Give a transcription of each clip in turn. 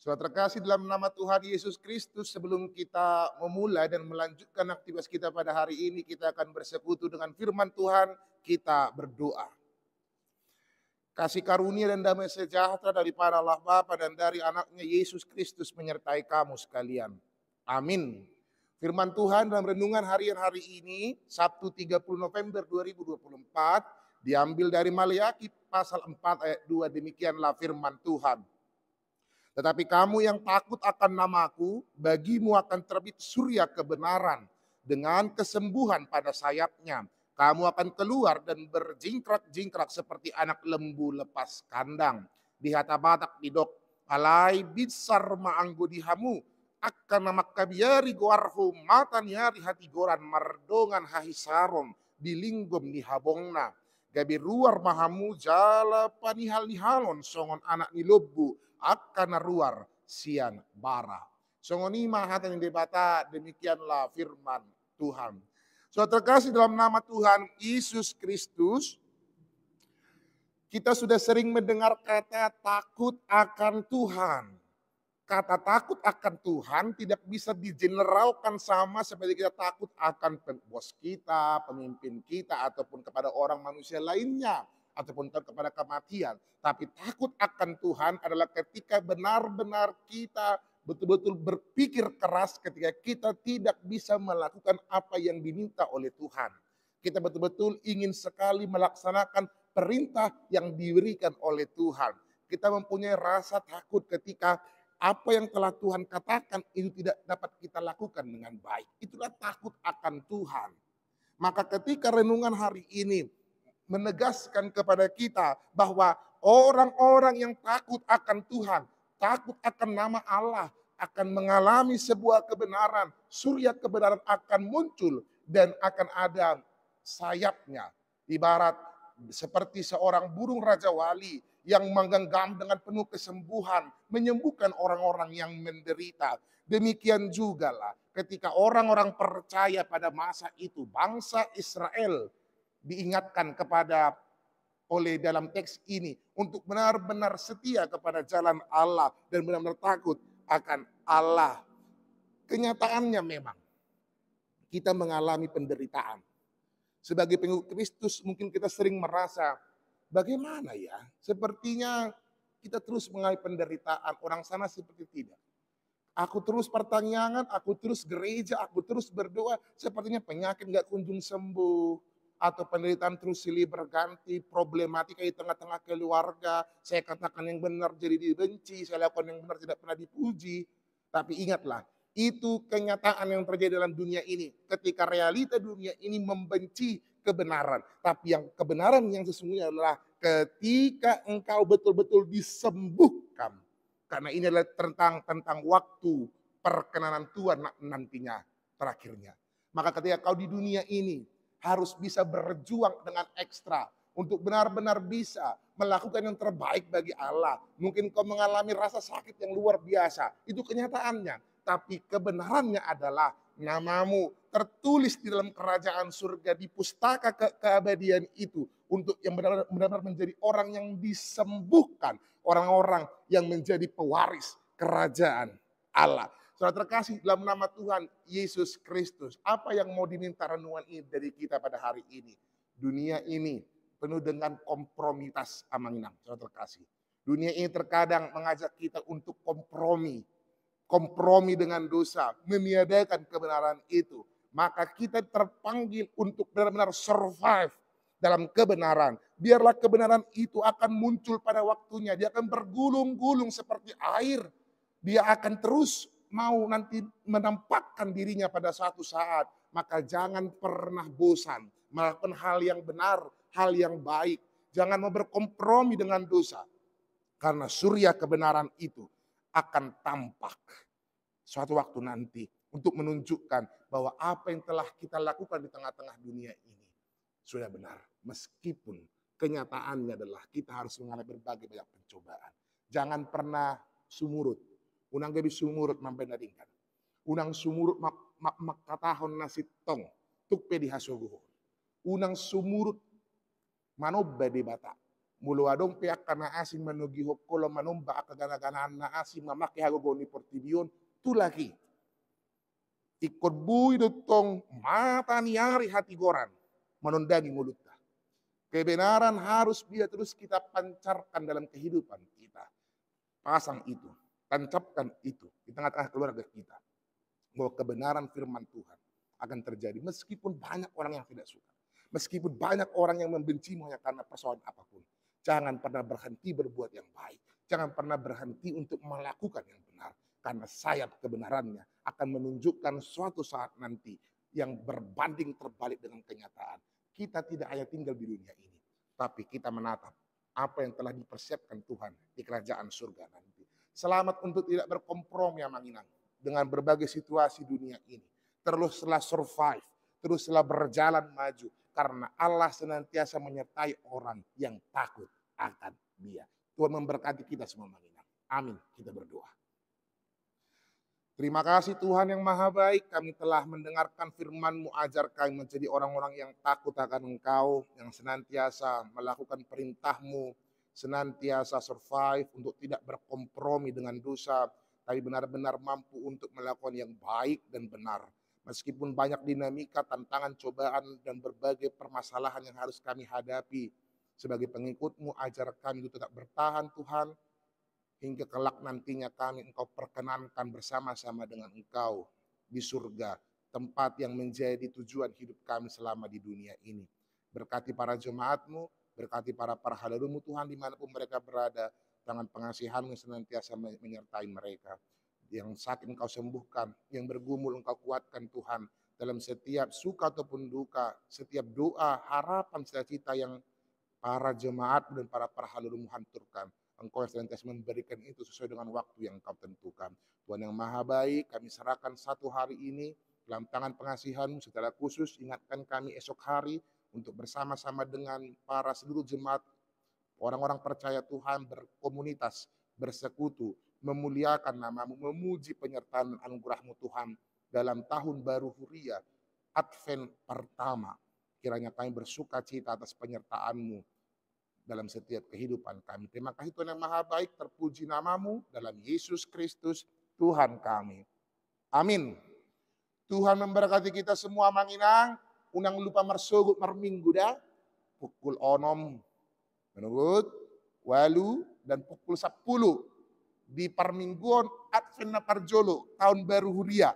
Saudara terkasih dalam nama Tuhan Yesus Kristus, sebelum kita memulai dan melanjutkan aktivitas kita pada hari ini, kita akan bersekutu dengan firman Tuhan, kita berdoa. Kasih karunia dan damai sejahtera daripada Allah Bapa dan dari anaknya Yesus Kristus menyertai kamu sekalian. Amin. Firman Tuhan dalam renungan harian hari ini, Sabtu 30 November 2024, diambil dari Maleakhi pasal 4 ayat 2, demikianlah firman Tuhan. Tetapi kamu yang takut akan namaku, bagimu akan terbit surya kebenaran dengan kesembuhan pada sayapnya. Kamu akan keluar dan berjingkrak-jingkrak seperti anak lembu lepas kandang. Di hata batak didok, alai bitsar maanggo dihamu, akan namak kabiari goarhu matan yari hati goran mardongan hahisaron, dilinggom ni habongna. Gabi ruar mahamu jala panihal nihalon songon anak ni lobu akan naruar sian bara. Songoni mahatan yang debata, demikianlah firman Tuhan. Saudara terkasih dalam nama Tuhan Yesus Kristus, kita sudah sering mendengar kata takut akan Tuhan. Kata takut akan Tuhan tidak bisa digeneralkan sama seperti kita takut akan bos kita, pemimpin kita, ataupun kepada orang manusia lainnya, ataupun kepada kematian. Tapi takut akan Tuhan adalah ketika benar-benar kita betul-betul berpikir keras ketika kita tidak bisa melakukan apa yang diminta oleh Tuhan. Kita betul-betul ingin sekali melaksanakan perintah yang diberikan oleh Tuhan. Kita mempunyai rasa takut ketika apa yang telah Tuhan katakan itu tidak dapat kita lakukan dengan baik. Itulah takut akan Tuhan. Maka ketika renungan hari ini menegaskan kepada kita bahwa orang-orang yang takut akan Tuhan, takut akan nama Allah, akan mengalami sebuah kebenaran, surya kebenaran akan muncul dan akan ada sayapnya. Ibarat seperti seorang burung raja wali yang menggenggam dengan penuh kesembuhan, menyembuhkan orang-orang yang menderita. Demikian juga lah ketika orang-orang percaya pada masa itu, bangsa Israel diingatkan kepada oleh dalam teks ini untuk benar-benar setia kepada jalan Allah dan benar-benar takut akan Allah. Kenyataannya memang kita mengalami penderitaan. Sebagai pengikut Kristus mungkin kita sering merasa, bagaimana ya? Sepertinya kita terus mengalami penderitaan. Orang sana seperti tidak. Aku terus pertanyaan, aku terus gereja, aku terus berdoa. Sepertinya penyakit gak kunjung sembuh. Atau penderitaan terus silih berganti. Problematika di tengah-tengah keluarga. Saya katakan yang benar jadi dibenci. Saya lakukan yang benar tidak pernah dipuji. Tapi ingatlah, itu kenyataan yang terjadi dalam dunia ini. Ketika realita dunia ini membenci kebenaran. Tapi yang kebenaran yang sesungguhnya adalah ketika engkau betul-betul disembuhkan. Karena ini adalah tentang waktu perkenanan Tuhan nantinya terakhirnya. Maka ketika kau di dunia ini harus bisa berjuang dengan ekstra. Untuk benar-benar bisa melakukan yang terbaik bagi Allah. Mungkin kau mengalami rasa sakit yang luar biasa. Itu kenyataannya. Tapi kebenarannya adalah namamu tertulis di dalam kerajaan surga di pustaka keabadian itu. Untuk yang benar-benar menjadi orang yang disembuhkan. Orang-orang yang menjadi pewaris kerajaan Allah. Saudara terkasih dalam nama Tuhan Yesus Kristus. Apa yang mau diminta renungan ini dari kita pada hari ini? Dunia ini penuh dengan kompromitas amanginang. Saudara terkasih. Dunia ini terkadang mengajak kita untuk kompromi. Kompromi dengan dosa. Meniadakan kebenaran itu. Maka kita terpanggil untuk benar-benar survive dalam kebenaran. Biarlah kebenaran itu akan muncul pada waktunya. Dia akan bergulung-gulung seperti air. Dia akan terus mau nanti menampakkan dirinya pada suatu saat. Maka jangan pernah bosan melakukan hal yang benar, hal yang baik. Jangan mau berkompromi dengan dosa. Karena surya kebenaran itu akan tampak suatu waktu nanti untuk menunjukkan bahwa apa yang telah kita lakukan di tengah-tengah dunia ini sudah benar. Meskipun kenyataannya adalah kita harus mengalami berbagai banyak pencobaan. Jangan pernah sumurut. Unang gabi sumurut mampenadingkan. Unang sumurut makatahon nasi tong. Tukpe di hasoguho. Unang sumurut manobba di bata. Mulu adong pihak karena asing menugi hokolo manumba akagana-ganaan na asing mamaki hagogoni portibion tu lagi. Ikut bui dotong mata niari hati goran menundangi mulutnya. Kebenaran harus dia terus kita pancarkan dalam kehidupan kita. Pasang itu, tancapkan itu di tengah-tengah keluarga kita. Bahwa kebenaran firman Tuhan akan terjadi meskipun banyak orang yang tidak suka. Meskipun banyak orang yang membencimu hanya karena persoalan apapun. Jangan pernah berhenti berbuat yang baik. Jangan pernah berhenti untuk melakukan yang benar. Karena sayap kebenarannya akan menunjukkan suatu saat nanti yang berbanding terbalik dengan kenyataan. Kita tidak hanya tinggal di dunia ini, tapi kita menatap apa yang telah dipersiapkan Tuhan di kerajaan surga nanti. Selamat untuk tidak berkompromi ya Manginang dengan berbagai situasi dunia ini. Teruslah survive, teruslah berjalan maju. Karena Allah senantiasa menyertai orang yang takut akan Dia. Tuhan memberkati kita semua Manginang. Amin. Kita berdoa. Terima kasih Tuhan yang maha baik, kami telah mendengarkan firman-Mu, ajar kami menjadi orang-orang yang takut akan Engkau, yang senantiasa melakukan perintah-Mu, senantiasa survive untuk tidak berkompromi dengan dosa, tapi benar-benar mampu untuk melakukan yang baik dan benar. Meskipun banyak dinamika, tantangan, cobaan, dan berbagai permasalahan yang harus kami hadapi, sebagai pengikut-Mu, ajar kami untuk tetap bertahan Tuhan, hingga kelak nantinya kami Engkau perkenankan bersama-sama dengan Engkau di surga, tempat yang menjadi tujuan hidup kami selama di dunia ini. Berkati para jemaat-Mu, berkati para hadirin-Mu Tuhan dimanapun mereka berada, tangan pengasihan-Mu senantiasa menyertai mereka. Yang sakit Engkau sembuhkan, yang bergumul Engkau kuatkan Tuhan, dalam setiap suka ataupun duka, setiap doa, harapan, cita-cita yang para jemaat dan para hadirin-Mu hanturkan. Engkau yang senantiasa memberikan itu sesuai dengan waktu yang Engkau tentukan. Tuhan yang maha baik, kami serahkan satu hari ini dalam tangan pengasihan-Mu. Secara khusus ingatkan kami esok hari untuk bersama-sama dengan para seluruh jemaat, orang-orang percaya Tuhan, berkomunitas, bersekutu, memuliakan nama-Mu, memuji penyertaan anugerah-Mu Tuhan dalam tahun baru Huria, Advent pertama. Kiranya kami bersuka cita atas penyertaan-Mu dalam setiap kehidupan kami. Terima kasih Tuhan yang maha baik, terpuji nama-Mu dalam Yesus Kristus Tuhan kami. Amin. Tuhan memberkati kita semua Manginang. Unang lupa mersogut merminggu dah. Pukul 6 menurut walu dan pukul 10 di permingguan Advent na Parjolo tahun baru Huria.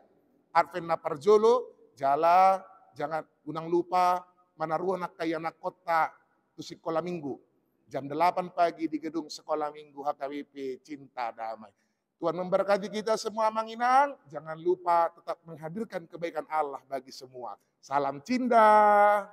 Advent na Parjolo jala jangan unang lupa manaruan nak kaya na kota tu sekolah minggu. Jam 8 pagi di gedung sekolah minggu HKBP Cinta Damai. Tuhan memberkati kita semua Manginang. Jangan lupa tetap menghadirkan kebaikan Allah bagi semua. Salam cinta.